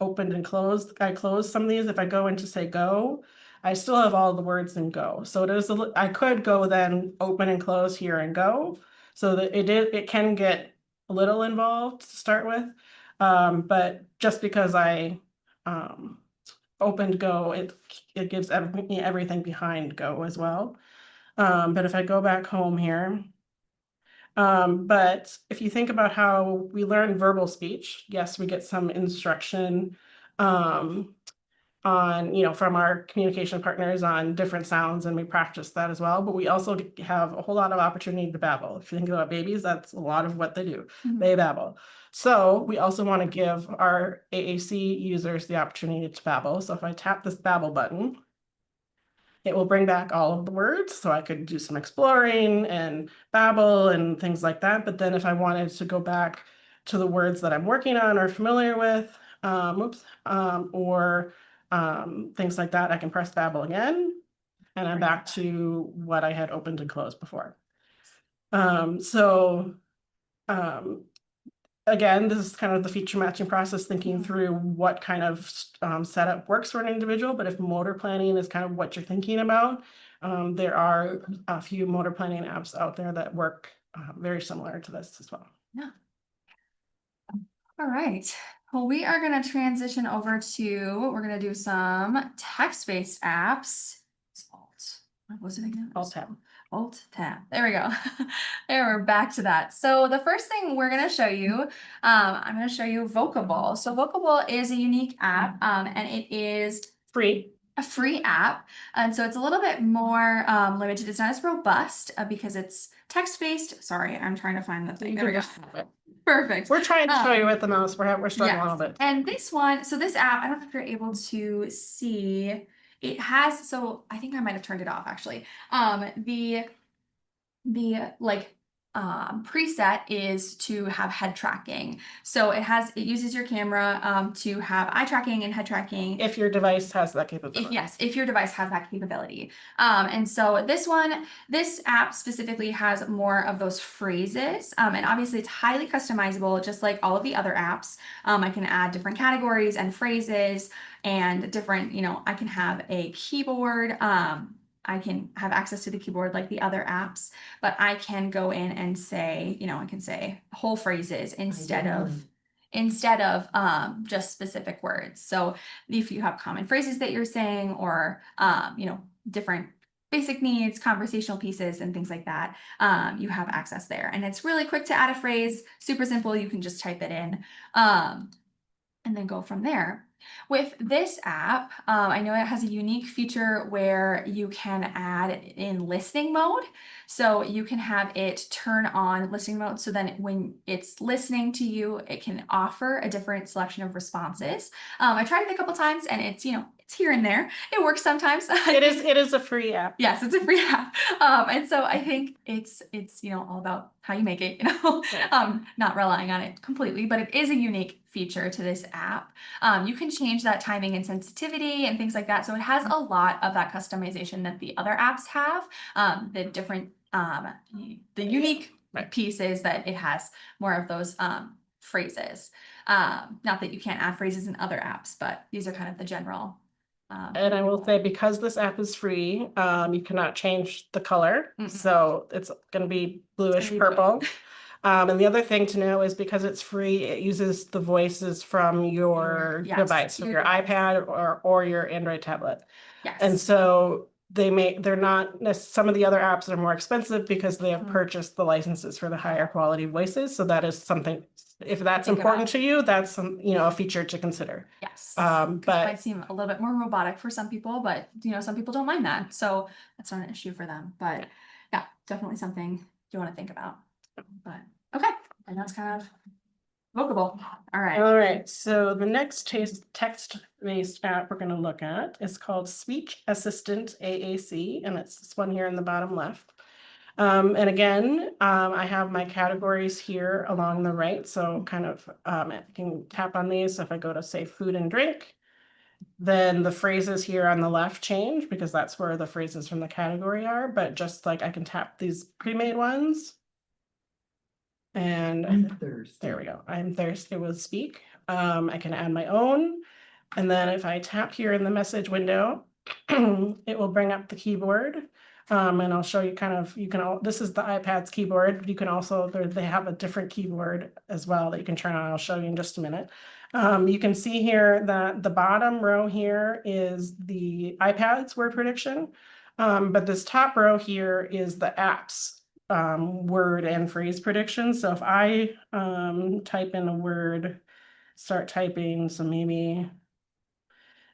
S2: opened and closed, I closed some of these. If I go into say go, I still have all the words in go. So it is I could go then open and close here and go. So that it can get a little involved to start with. But just because I opened go, it gives everything behind go as well. But if I go back home here, but if you think about how we learn verbal speech, yes, we get some instruction on, from our communication partners on different sounds, and we practice that as well. But we also have a whole lot of opportunity to babble. If you think about babies, that's a lot of what they do. They babble. So we also want to give our AAC users the opportunity to babble. So if I tap this babble button, it will bring back all of the words, so I could do some exploring and babble and things like that. But then if I wanted to go back to the words that I'm working on or familiar with, or things like that, I can press babble again, and I'm back to what I had opened and closed before. Again, this is kind of the feature matching process, thinking through what kind of setup works for an individual. But if motor planning is kind of what you're thinking about, there are a few motor planning apps out there that work very similar to this as well.
S1: Yeah. All right. Well, we are going to transition over to, we're going to do some text-based apps. It's Alt. What was it again?
S2: Alt tab.
S1: Alt tab. There we go. There, we're back to that. So the first thing we're going to show you, I'm going to show you Vocable. So Vocable is a unique app, and it is
S2: Free.
S1: a free app. And so it's a little bit more limited. It's not as robust because it's text-based. Sorry, I'm trying to find the thing. There we go. Perfect.
S2: We're trying to show you with the mouse. We're struggling a
S1: Yes.
S2: little bit.
S1: And this one, so this app, I don't know if you're able to see, it has, so I think I might have turned it off actually. The like preset is to have head tracking. So it uses your camera to have eye tracking and head tracking.
S2: If your device has that capability.
S1: If your device has that capability. And so this app specifically has more of those phrases. And obviously it's highly customizable, just like all of the other apps. I can add different categories and phrases and different, I can have a keyboard. I can have access to the keyboard like the other apps, but I can go in and say, I can say whole phrases instead of just specific words. So if you have common phrases that you're saying, or different basic needs, conversational pieces, and things like that, you have access there. And it's really quick to add a phrase, super simple. You can just type it in and then go from there. With this app, I know it has a unique feature where you can add in listening mode. So you can have it turn on listening mode. So then when it's listening to you, it can offer a different selection of responses. I tried it a couple times and it's, it's here and there. It works sometimes.
S2: It is a free app.
S1: Yes, it's a free app. And so I think it's all about how you make it, not relying on it completely, but it is a unique feature to this app. You can change that timing and sensitivity and things like that. So it has a lot of that customization that the other apps have. The different, the unique pieces that it has more of those phrases. Not that you can't add phrases in other apps, but these are kind of the general.
S2: And I will say, because this app is free, you cannot change the color. So it's going to be bluish purple. And the other thing to know is, because it's free, it uses the voices from your device, from your iPad or your Android tablet.
S1: Yes.
S2: And so they're not, some of the other apps are more expensive because they have purchased the licenses for the higher quality voices. So that is something, if that's important to you, that's a feature to consider.
S1: Yes.
S2: But
S1: it might seem a little bit more robotic for some people, but some people don't mind that. So that's not an issue for them. But yeah, definitely something you want to think about. But okay, and that's kind of Vocable. All right.
S2: All right. So the next text-based app we're going to look at is called Speech Assistant AAC, and it's this one here in the bottom left. And again, I have my categories here along the right, so kind of I can tap on these. So if I go to say food and drink, then the phrases here on the left change because that's where the phrases from the category are. But just like I can tap these pre-made ones. And there we go. I'm thirsty with speak. I can add my own. And then if I tap here in the message window, it will bring up the keyboard. And I'll show you kind of, this is the iPad's keyboard. You can also, they have a different keyboard as well that you can turn on. I'll show you in just a minute. You can see here that the bottom row here is the iPad's word prediction. But this top row here is the app's word and phrase prediction. So if I type in a word, start typing,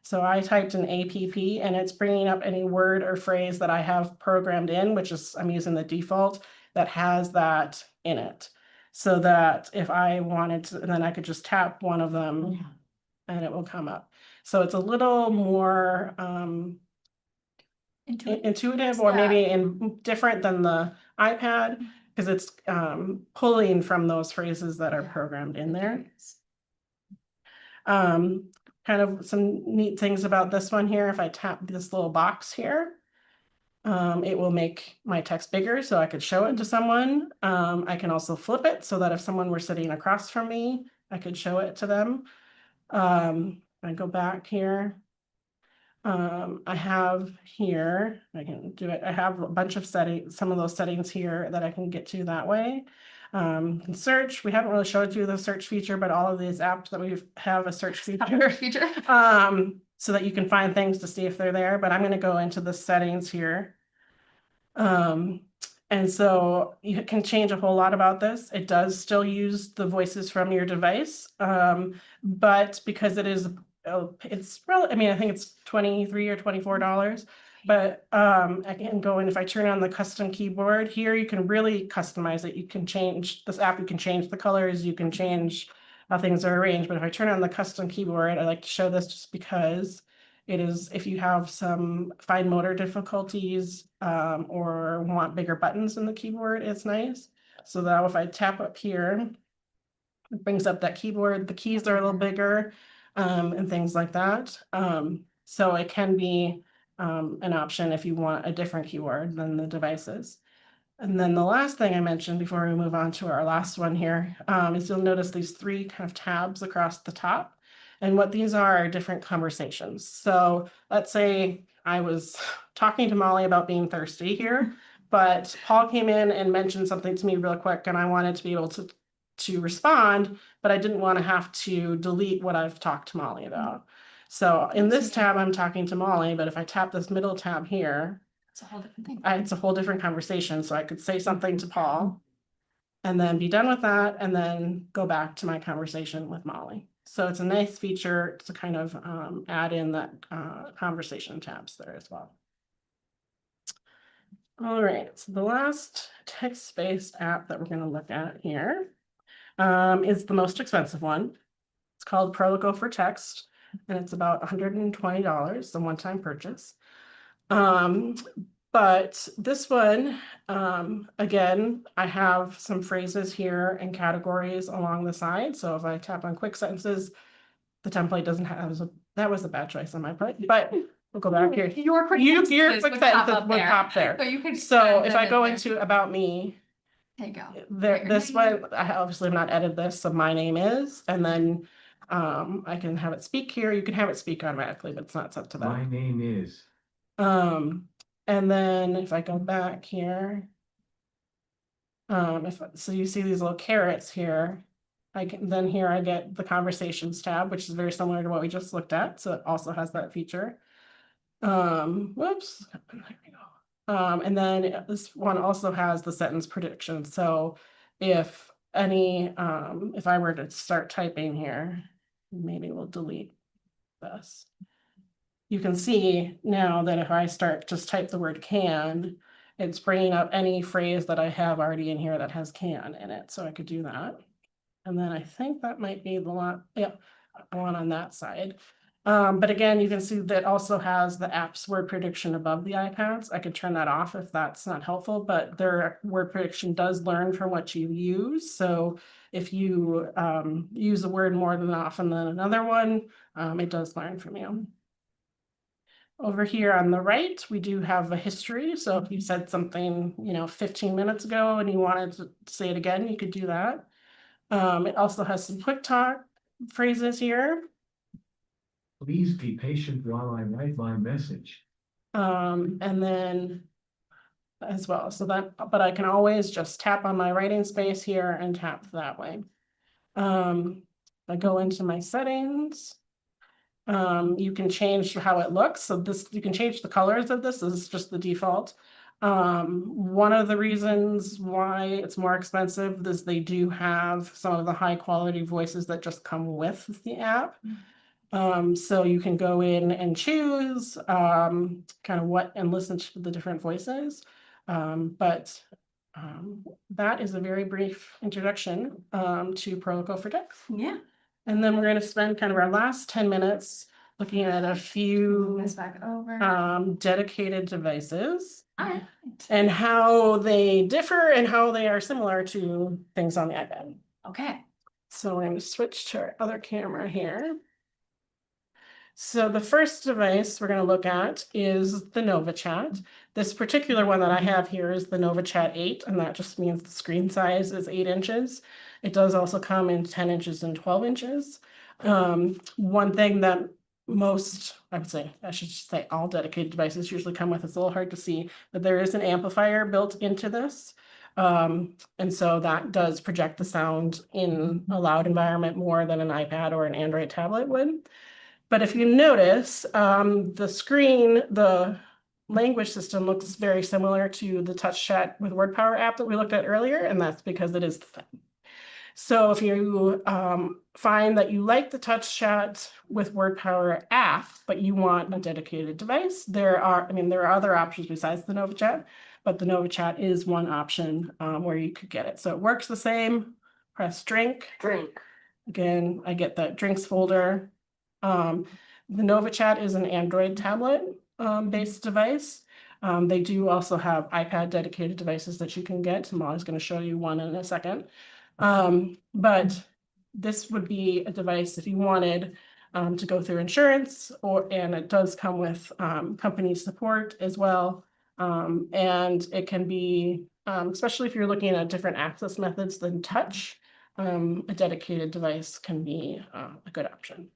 S2: so I typed in APP and it's bringing up any word or phrase that I have programmed in, which is I'm using the default that has that in it. So that if I wanted to, then I could just tap one of them and it will come up. So it's a little more intuitive or maybe different than the iPad because it's pulling from those phrases that are programmed in there. Kind of some neat things about this one here. If I tap this little box here, it will make my text bigger so I could show it to someone. I can also flip it so that if someone were sitting across from me, I could show it to them. I go back here. I have here, I can do it. I have a bunch of settings, some of those settings here that I can get to that way. And search, we haven't really showed you the search feature, but all of these apps that we have a search feature. So that you can find things to see if they're there, but I'm going to go into the settings here. And so you can change a whole lot about this. It does still use the voices from your device, but because it is it's really, I mean, I think it's $23 or $24, but I can go in. If I turn on the custom keyboard here, you can really customize it. You can change this app, you can change the colors, you can change how things are arranged. But if I turn on the custom keyboard, I like to show this just because it is, if you have some fine motor difficulties or want bigger buttons in the keyboard, it's nice. So now if I tap up here, it brings up that keyboard. The keys are a little bigger and things like that. So it can be an option if you want a different keyboard than the devices. And then the last thing I mentioned before we move on to our last one here is you'll notice these three kind of tabs across the top. And what these are different conversations. So let's say I was talking to Molly about being thirsty here, but Paul came in and mentioned something to me real quick and I wanted to be able to respond, but I didn't want to have to delete what I've talked to Molly about. So in this tab, I'm talking to Molly, but if I tap this middle tab here,
S1: It's a whole different thing.
S2: it's a whole different conversation. So I could say something to Paul and then be done with that and then go back to my conversation with Molly. So it's a nice feature to kind of add in that conversation tabs there as well. All right, so the last text-based app that we're going to look at here is the most expensive one. It's called Prologo for Text, and it's about $120, a one-time purchase. But this one, again, I have some phrases here and categories along the side. So if I tap on quick sentences, the template doesn't have, that was a bad choice on my part, but we'll go back here.
S1: Your quick
S2: Your
S1: sentences
S2: quick
S1: would
S2: sentences
S1: pop up
S2: would
S1: there.
S2: pop there.
S1: So you can.
S2: So if I go into about me,
S1: there you go.
S2: there, this one, I obviously have not edited this, so my name is, and then I can have it speak here. You can have it speak automatically, but it's not set to that.
S4: My name is.
S2: And then if I go back here, so you see these little carrots here, I can, then here I get the conversations tab, which is very similar to what we just looked at. So it also has that feature. Whoops. There we go. And then this one also has the sentence prediction. So if any, if I were to start typing here, maybe we'll delete this. You can see now that if I start just type the word can, it's bringing up any phrase that I have already in here that has can in it. So I could do that. And then I think that might be the one, yeah, the one on that side. But again, you can see that also has the app's word prediction above the iPads. I could turn that off if that's not helpful, but their word prediction does learn from what you use. So if you use a word more than often than another one, it does learn from you. Over here on the right, we do have a history. So if you said something, 15 minutes ago and you wanted to say it again, you could do that. It also has some quick talk phrases here.
S5: Please be patient while I write my message.
S2: And then as well, so that, but I can always just tap on my writing space here and tap that way. I go into my settings. You can change how it looks. So this, you can change the colors of this. This is just the default. One of the reasons why it's more expensive is they do have some of the high quality voices that just come with the app. So you can go in and choose kind of what and listen to the different voices. But that is a very brief introduction to Proloquo for Text.
S1: Yeah.
S2: And then we're going to spend kind of our last 10 minutes looking at a
S1: Move
S2: few
S1: this back over.
S2: dedicated devices
S1: All right.
S2: and how they differ and how they are similar to things on the iPad.
S1: Okay.
S2: So we're going to switch to our other camera here. So the first device we're going to look at is the NovaChat. This particular one that I have here is the NovaChat 8, and that just means the screen size is 8 inches. It does also come in 10 inches and 12 inches. One thing that most, I would say, I should say all dedicated devices usually come with, it's a little hard to see, but there is an amplifier built into this. And so that does project the sound in a loud environment more than an iPad or an Android tablet would. But if you notice, the screen, the language system looks very similar to the Touch Chat with Word Power app that we looked at earlier, and that's because it is the same. So if you find that you like the Touch Chat with Word Power app, but you want a dedicated device, there are other options besides the NovaChat, but the NovaChat is one option where you could get it. So it works the same. Press drink. Again, I get that drinks folder. The NovaChat is an Android tablet based device. They do also have iPad dedicated devices that you can get. Molly's going to show you one in a second. But this would be a device if you wanted to go through insurance, and it does come with company support as well. And it can be, especially if you're looking at different access methods than touch, a dedicated device can be a good option.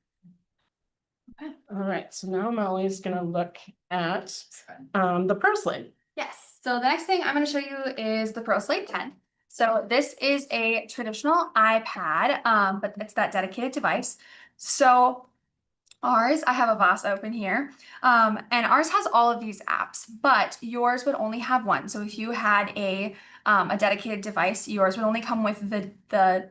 S1: Okay.
S2: All right, so now Molly's gonna look at the Pro Slate.
S1: Yes. So the next thing I'm going to show you is the Pro Slate 10. So this is a traditional iPad, but it's that dedicated device. So ours, I have a VOS open here, and ours has all of these apps, but yours would only have one. So if you had a dedicated device, yours would only come with the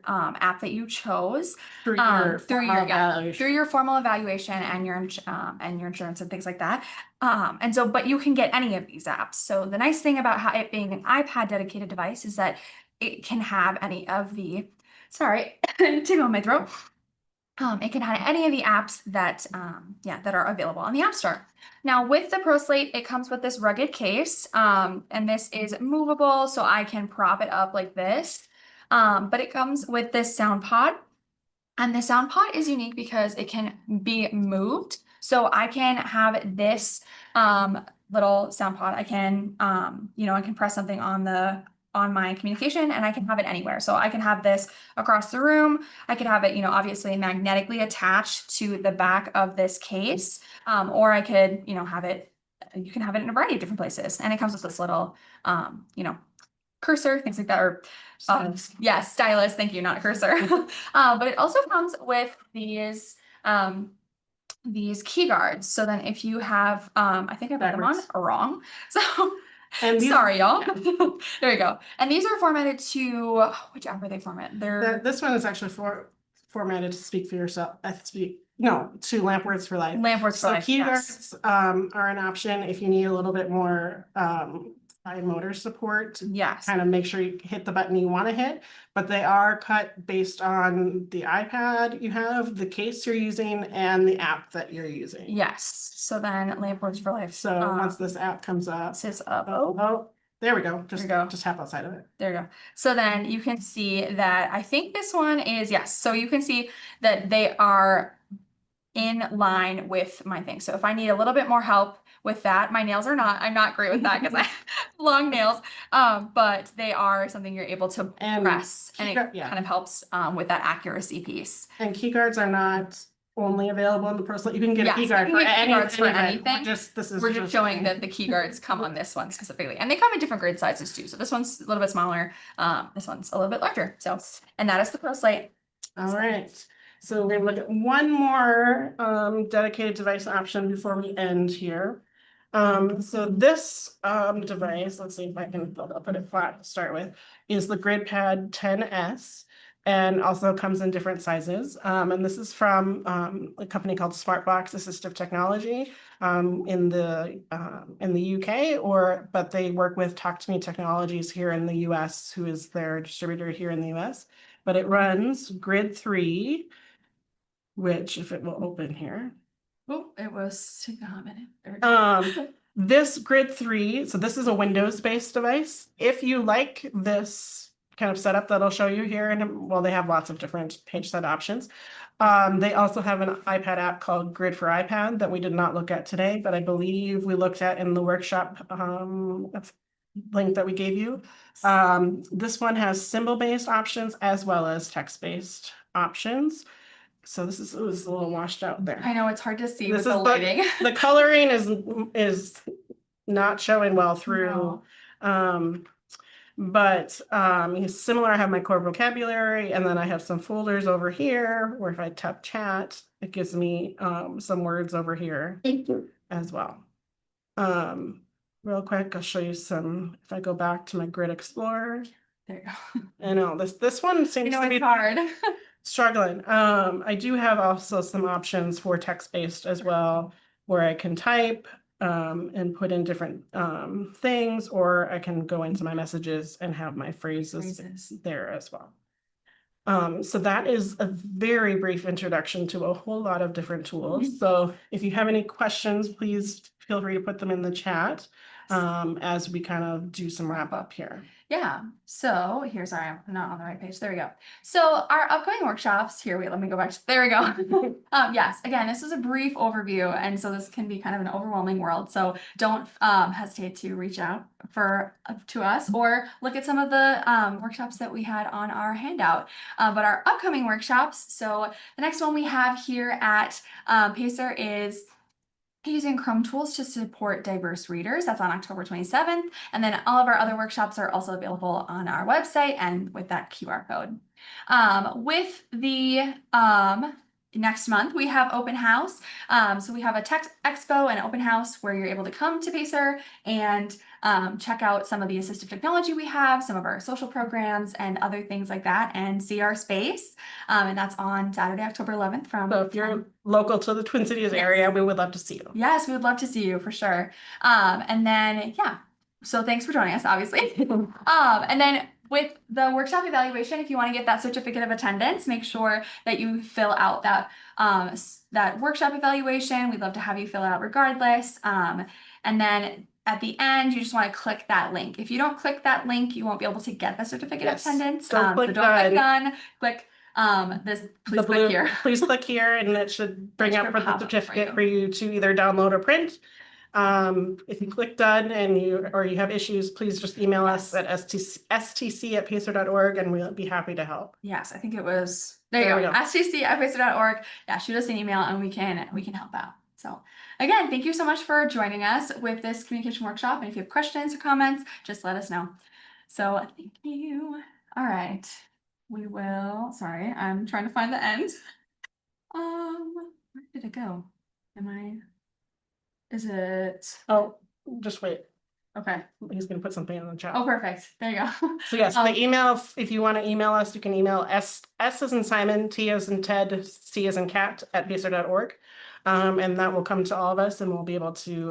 S1: app that you chose
S2: Through
S1: your formal evaluation and your insurance and things like that. And so, but you can get any of these apps. So the nice thing about it being an iPad dedicated device is that it can have any of the, sorry, tickle in my throat. It can have any of the apps that are available on the App Store. Now with the Pro Slate, it comes with this rugged case, and this is movable, so I can prop it up like this. But it comes with this sound pod, and the sound pod is unique because it can be moved. So I can have this little sound pod. I can, I can press something on my communication and I can have it anywhere. So I can have this across the room. I could have it, obviously magnetically attached to the back of this case. Or I could, have it, you can have it in a variety of different places. And it comes with this little, cursor, things like that, or stylus, thank you, not a cursor. But it also comes with these key guards. So then if you have, I think I put them on wrong. So sorry, y'all. There you go. And these are formatted to, which app are they formatted?
S2: This one is actually formatted to speak for yourself. To Lamp Words for Life.
S1: Lamp Words for Life.
S2: So key guards are an option if you need a little bit more fine motor support.
S1: Yes.
S2: Kind of make sure you hit the button you want to hit, but they are cut based on the iPad you have, the case you're using, and the app that you're using.
S1: Yes. So then Lamp Words for Life.
S2: So once this app comes up,
S1: sits up.
S2: oh, there we go. Just,
S1: There you go.
S2: just tap outside of it.
S1: There you go. So then you can see that I think this one is, yes. So you can see that they are in line with my thing. So if I need a little bit more help with that, my nails are not, I'm not great with that because I have long nails. But they are something you're able to
S2: And
S1: press and it
S2: yeah.
S1: kind of helps with that accuracy piece.
S2: And key guards are not only available in the Pro Slate. You can get
S1: Yes,
S2: a key
S1: you
S2: guard
S1: can
S2: for
S1: get key
S2: any,
S1: guards for
S2: event.
S1: anything. We're just showing that the key guards come on this one specifically, and they come in different grid sizes too. So this one's a little bit smaller. This one's a little bit larger. So, and that is the Pro Slate.
S2: All right. So we're gonna look at one more dedicated device option before we end here. So this device, let's see if I can, I'll put it flat to start with, is the GridPad 10S. And also comes in different sizes. And this is from a company called Smartbox Assistive Technology in the UK, but they work with Talk to Me Technologies here in the US, who is their distributor here in the US. But it runs Grid 3, which if it will open here.
S1: Oh, it was taking a hot minute. There we go.
S2: This Grid 3, so this is a Windows-based device. If you like this kind of setup that I'll show you here, and well, they have lots of different page set options. They also have an iPad app called Grid for iPad that we did not look at today, but I believe we looked at in the workshop link that we gave you. This one has symbol-based options as well as text-based options. So this is, it was a little washed out there.
S1: I know it's hard to see
S2: This
S1: with the
S2: is
S1: lighting.
S2: the coloring is not showing well through.
S1: No.
S2: Similar, I have my core vocabulary, and then I have some folders over here where if I tap chat, it gives me some words over here as well. Real quick, I'll show you some, if I go back to my Grid Explorer.
S1: There you go.
S2: I know this one seems to be
S1: hard.
S2: struggling. I do have also some options for text-based as well, where I can type and put in different things, or I can go into my messages and have my phrases there as well. So that is a very brief introduction to a whole lot of different tools. So if you have any questions, please feel free to put them in the chat as we kind of do some wrap up here.
S1: Yeah, so here's our, I'm not on the right page, there we go. So our upcoming workshops, here, wait, let me go back, there we go. Yes, again, this is a brief overview, and so this can be kind of an overwhelming world, so don't hesitate to reach out to us or look at some of the workshops that we had on our handout. But our upcoming workshops, so the next one we have here at Pacer is using Chrome tools to support diverse readers. That's on October 27th. And then all of our other workshops are also available on our website and with that QR code. With the next month, we have open house. So we have a tech expo and open house where you're able to come to Pacer and check out some of the assistive technology we have, some of our social programs and other things like that, and see our space. And that's on Saturday, October 11th from.
S2: So if you're local to the Twin Cities area, we would love to see you.
S1: Yes, we would love to see you for sure. And then, yeah, so thanks for joining us, obviously. And then with the workshop evaluation, if you want to get that certificate of attendance, make sure that you fill out that that workshop evaluation. We'd love to have you fill out regardless. And then at the end, you just want to click that link. If you don't click that link, you won't be able to get the certificate of attendance.
S2: Don't click
S1: so don't click done, click this, please click here.
S2: Please click here, and it should bring up for the
S1: pop up for
S2: certificate for you to either download or print. If you click done and you have issues, please just email us at stc@pacer.org and we'll be happy to help.
S1: Yes, I think it was, there you go, stc@pacer.org. Yeah, shoot us an email and we can help out. So again, thank you so much for joining us with this communication workshop. And if you have questions or comments, just let us know. So thank you. All right, we will, sorry, I'm trying to find the end. Where did it go? Is it?
S2: Oh, just wait.
S1: Okay.
S2: He's gonna put something in the chat.
S1: Oh, perfect. There you go.
S2: So yes, the email, if you want to email us, you can email S as in Simon, T as in Ted, C as in cat @pacer.org. And that will come to all of us and we'll be able to